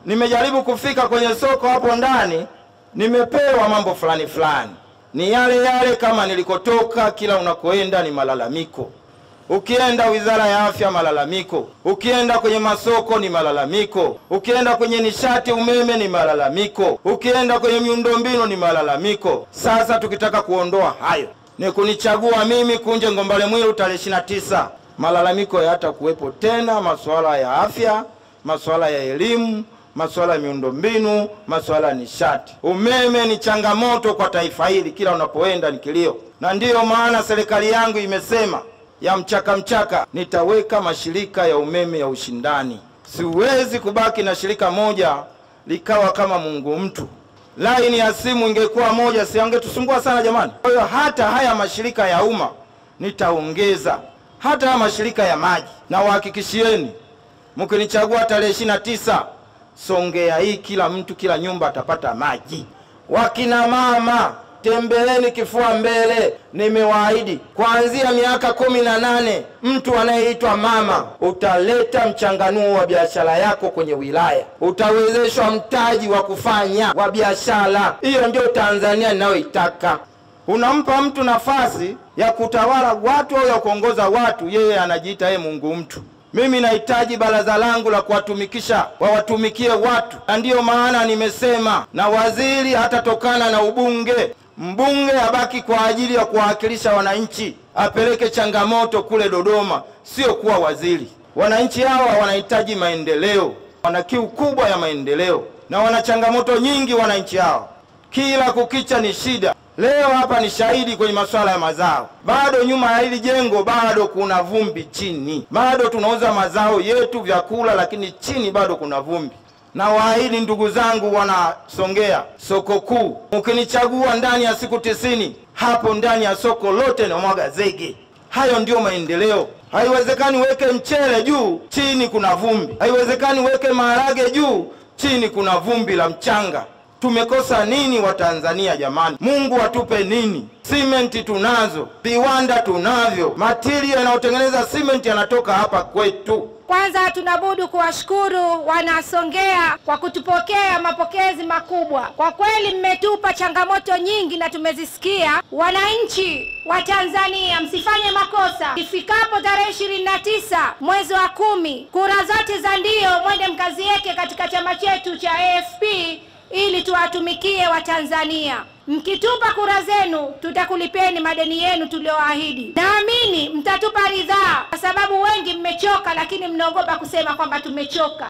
Nimejaribu kufika kwenye soko hapo ndani, nimepewa mambo fulani fulani. Ni yale yale kama nilikotoka, kila unakoenda ni malalamiko. Ukienda Wizara ya Afya malalamiko, ukienda kwenye masoko ni malalamiko, ukienda kwenye nishati umeme ni malalamiko, ukienda kwenye miundombinu ni malalamiko. Sasa tukitaka kuondoa hayo, ni kunichagua mimi Kunje Ngombale Mwilu tarehe 29. Malalamiko hata kuwepo tena, masuala ya afya, masuala ya elimu, masuala ya miundombinu, masuala ya nishati. Umeme ni changamoto kwa taifa hili, kila unapoenda ni kilio. Na ndiyo maana serikali yangu imesema ya mchaka nitaweka mashirika ya umeme ya ushindani. Siwezi kubaki na shirika moja likawa kama Mungu mtu. Laini ya simu ingekuwa moja, siangetusumbua sana jamani. Kwa hiyo hata haya mashirika ya umma nitaongeza, hata haya mashirika ya maji. Na wahakikishieni mkinichagua tarehe 29, Songea hii kila mtu, kila nyumba atapata maji. Wakina mama, tembeleni kifua mbele. Nimewaahidi kuanzia miaka 18 mtu anayeitwa mama utaleta mchanganuo wa biashara yako kwenye wilaya, utawezeshwa mtaji wa kufanya wa biashara. Hiyo ndio Tanzania ninayoitaka. Unampa mtu nafasi ya kutawala watu au ya kuongoza watu, yeye anajiita yeye Mungu mtu. Mimi nahitaji baraza langu la kuwatumikisha, wawatumikie watu. Ndiyo maana nimesema na waziri hatatokana na ubunge. Mbunge abaki kwa ajili ya kuwakilisha wananchi, apeleke changamoto kule Dodoma, sio kuwa waziri. Wananchi hawa wanahitaji maendeleo, wana kiu kubwa ya maendeleo na wana changamoto nyingi wananchi hawa. Kila kukicha ni shida. Leo hapa ni shahidi kwenye masuala ya mazao. Bado nyuma ya hili jengo bado kuna vumbi chini. Bado tunauza mazao yetu vyakula, lakini chini bado kuna vumbi. Na waahidi ndugu zangu wana Songea, soko kuu, mkinichagua ndani ya siku 90, hapo ndani ya soko lote na mwaga zege. Hayo ndio maendeleo. Haiwezekani weke mchele juu, chini kuna vumbi. Haiwezekani weke maharage juu, chini kuna vumbi la mchanga. Tumekosa nini wa Tanzania jamani? Mungu atupe nini? Simenti tunazo, viwanda tunavyo, material yanayotengeneza simenti yanatoka hapa kwetu. Kwanza tunabudu kuwashukuru wana Songea kwa kutupokea mapokezi makubwa. Kwa kweli mmetupa changamoto nyingi na tumezisikia. Wananchi wa Tanzania, msifanye makosa. Ifikapo tarehe 29 mwezi wa 10, kura zote za ndio mwende mkaziweke katika chama chetu cha AFP ili tuwatumikie wa Tanzania. Mkitupa kura zenu, tutakulipeni madeni yenu tulioahidi. Naamini mtatupa ridhaa, kwa sababu wengi mmechoka, lakini mnaogopa kusema kwamba tumechoka.